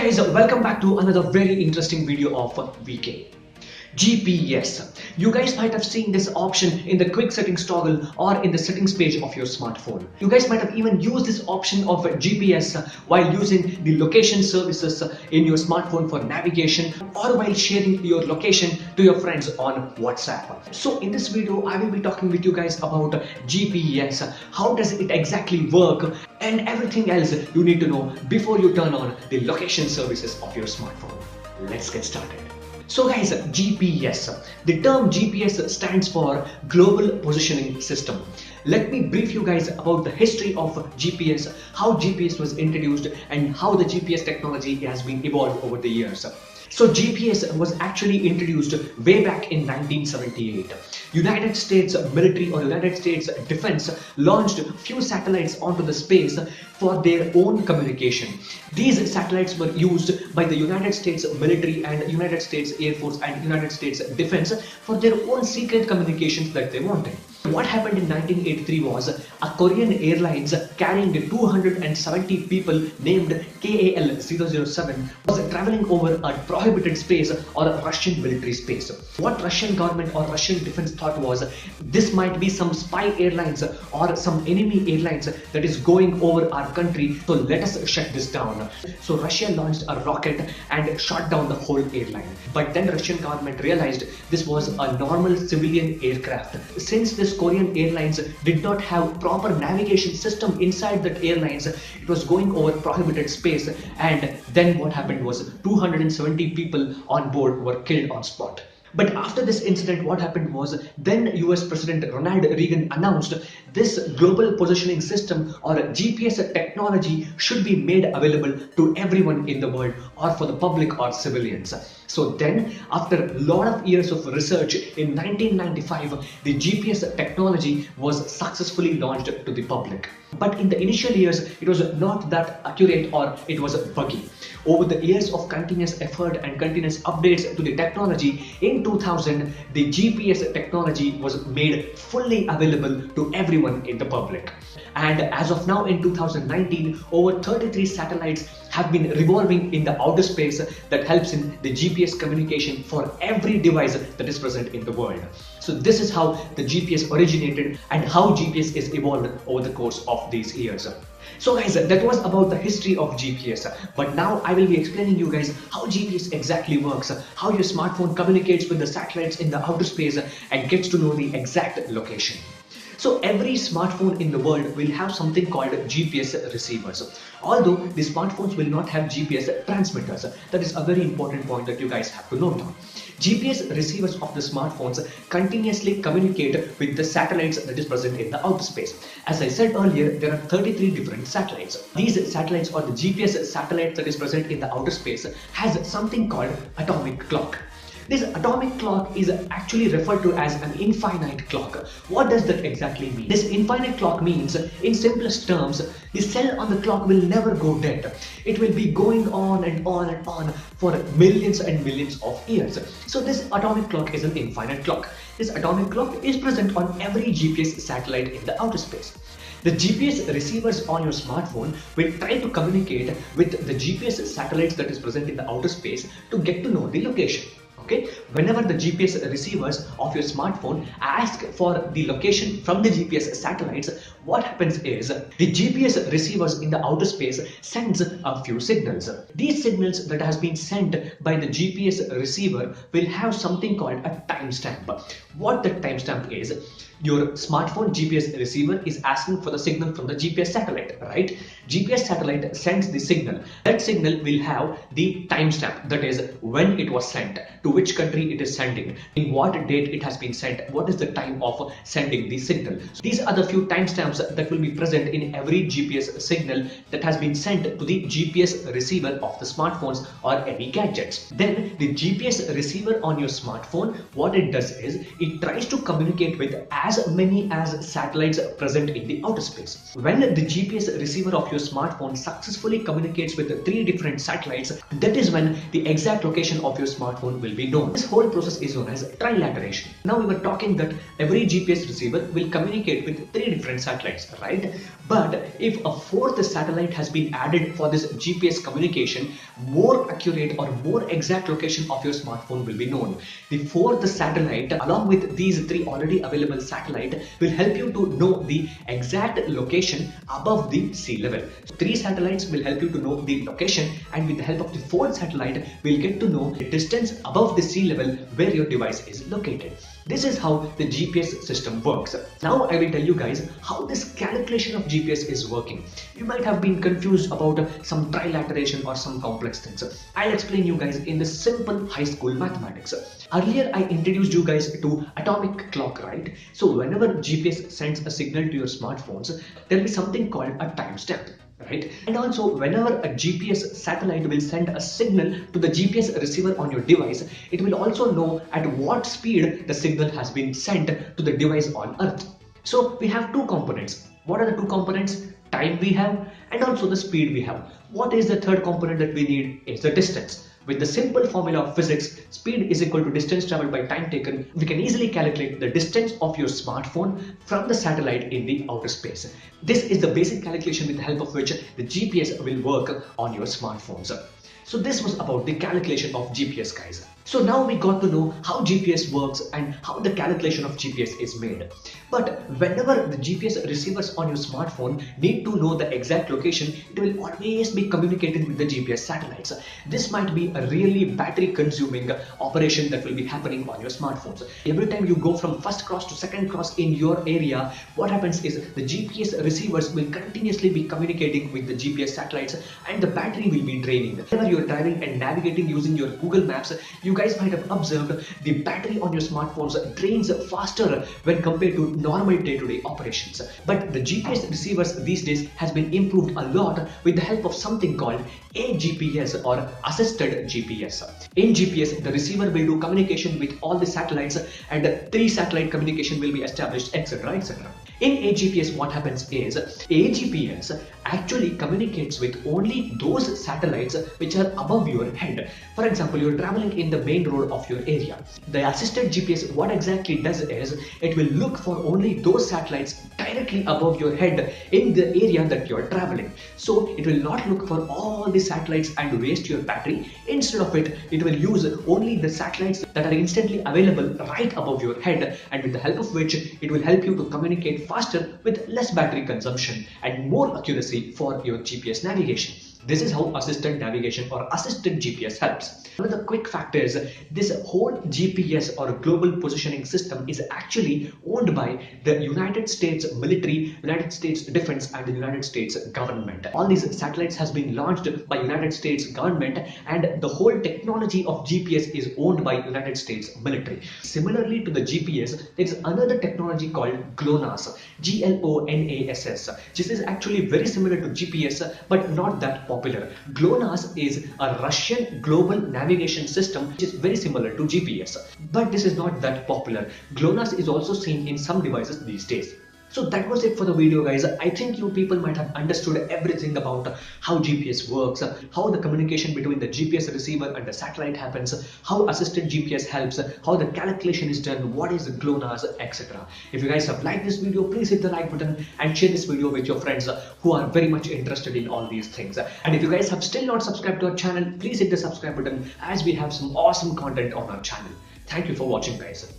Guys, welcome back to another very interesting video of VK. GPS. You guys might have seen this option in the quick settings toggle or in the settings page of your smartphone. You guys might have even used this option of GPS while using the location services in your smartphone for navigation or while sharing your location to your friends on WhatsApp. So in this video, I will be talking with you guys about GPS. How does it exactly work? And everything else you need to know before you turn on the location services of your smartphone. Let's get started. So guys, GPS. The term GPS stands for Global Positioning System. Let me brief you guys about the history of GPS, how GPS was introduced and how the GPS technology has been evolved over the years. So GPS was actually introduced way back in 1978. United States military or United States defense launched few satellites onto the space for their own communication. These satellites were used by the United States military and United States Air Force and United States defense for their own secret communications that they wanted. What happened in 1983 was a Korean Airlines carrying 270 people named KAL-007 was traveling over a prohibited space or a Russian military space. What Russian government or Russian defense thought was this might be some spy airlines or some enemy airlines that is going over our country, so let us shut this down. So Russia launched a rocket and shot down the whole airline. But then Russian government realized this was a normal civilian aircraft. Since this Korean Airlines did not have proper navigation system inside that airlines, it was going over prohibited space, and then what happened was 270 people on board were killed on spot. But after this incident, what happened was then US President Ronald Reagan announced this global positioning system or GPS technology should be made available to everyone in the world or for the public or civilians. So then after a lot of years of research in 1995, the GPS technology was successfully launched to the public. But in the initial years, it was not that accurate or it was buggy. Over the years of continuous effort and continuous updates to the technology, in 2000, the GPS technology was made fully available to everyone in the public. And as of now in 2019, over 33 satellites have been revolving in the outer space that helps in the GPS communication for every device that is present in the world. So this is how the GPS originated and how GPS is evolved over the course of these years. So guys, that was about the history of GPS, but now I will be explaining you guys how GPS exactly works, how your smartphone communicates with the satellites in the outer space and gets to know the exact location. So every smartphone in the world will have something called GPS receivers. Although the smartphones will not have GPS transmitters. That is a very important point that you guys have to note down. GPS receivers of the smartphones continuously communicate with the satellites that is present in the outer space. As I said earlier, there are 33 different satellites. These satellites or the GPS satellite that is present in the outer space has something called atomic clock. This atomic clock is actually referred to as an infinite clock. What does that exactly mean? This infinite clock means, in simplest terms, the cell on the clock will never go dead. It will be going on and on and on for millions and millions of years. So this atomic clock is an infinite clock. This atomic clock is present on every GPS satellite in the outer space. The GPS receivers on your smartphone will try to communicate with the GPS satellites that is present in the outer space to get to know the location. Okay, whenever the GPS receivers of your smartphone ask for the location from the GPS satellites, what happens is the GPS receivers in the outer space sends a few signals. These signals that has been sent by the GPS receiver will have something called a timestamp. What the timestamp is, your smartphone GPS receiver is asking for the signal from the GPS satellite, right? GPS satellite sends the signal. That signal will have the timestamp, that is when it was sent, to which country it is sending, in what date it has been sent, what is the time of sending the signal. So these are the few timestamps that will be present in every GPS signal that has been sent to the GPS receiver of the smartphones or any gadgets. Then the GPS receiver on your smartphone, what it does is it tries to communicate with as many as satellites present in the outer space. When the GPS receiver of your smartphone successfully communicates with 3 different satellites, that is when the exact location of your smartphone will be known. This whole process is known as Trilateration. Now we were talking that every GPS receiver will communicate with 3 different satellites, right? But if a fourth satellite has been added for this GPS communication, more accurate or more exact location of your smartphone will be known. The fourth satellite, along with these three already available satellites, will help you to know the exact location above the sea level. So three satellites will help you to know the location, and with the help of the fourth satellite, we'll get to know the distance above the sea level where your device is located. This is how the GPS system works. Now I will tell you guys how this calculation of GPS is working. You might have been confused about some trilateration or some complex things. I'll explain you guys in the simple high school mathematics. Earlier I introduced you guys to atomic clock, right? So whenever GPS sends a signal to your smartphones, there will be something called a timestamp. Right? And also whenever a GPS satellite will send a signal to the GPS receiver on your device, it will also know at what speed the signal has been sent to the device on Earth. So we have two components. What are the two components? Time we have, and also the speed we have. What is the third component that we need? Is the distance. With the simple formula of physics, speed is equal to distance traveled by time taken, we can easily calculate the distance of your smartphone from the satellite in the outer space. This is the basic calculation with the help of which the GPS will work on your smartphones. So this was about the calculation of GPS, guys. So now we got to know how GPS works and how the calculation of GPS is made. But whenever the GPS receivers on your smartphone need to know the exact location, it will always be communicating with the GPS satellites. This might be a really battery consuming operation that will be happening on your smartphones. Every time you go from first cross to second cross in your area, what happens is the GPS receivers will continuously be communicating with the GPS satellites, and the battery will be draining. Whenever you're driving and navigating using your Google Maps, you guys might have observed the battery on your smartphones drains faster when compared to normal day-to-day operations. But the GPS receivers these days has been improved a lot with the help of something called AGPS or assisted GPS. In GPS, the receiver will do communication with all the satellites, and three satellite communication will be established, etc., etc. In AGPS, what happens is AGPS actually communicates with only those satellites which are above your head. For example, you're traveling in the main road of your area. The assisted GPS, what exactly does is it will look for only those satellites directly above your head in the area that you're traveling. So it will not look for all the satellites and waste your battery. Instead of it, it will use only the satellites that are instantly available right above your head, and with the help of which it will help you to communicate faster with less battery consumption and more accuracy for your GPS navigation. This is how assisted navigation or assisted GPS helps. One of the quick factors, this whole GPS or global positioning system is actually owned by the United States military, United States defense, and the United States government. All these satellites has been launched by United States government, and the whole technology of GPS is owned by United States military. Similarly to the GPS, there is another technology called GLONASS, GLONASS. This is actually very similar to GPS but not that popular. GLONASS is a Russian global navigation system which is very similar to GPS, but this is not that popular. GLONASS is also seen in some devices these days. So that was it for the video, guys. I think you people might have understood everything about how GPS works, how the communication between the GPS receiver and the satellite happens, how assisted GPS helps, how the calculation is done, what is GLONASS, etc. If you guys have liked this video, please hit the like button and share this video with your friends who are very much interested in all these things. And if you guys have still not subscribed to our channel, please hit the subscribe button as we have some awesome content on our channel. Thank you for watching, guys.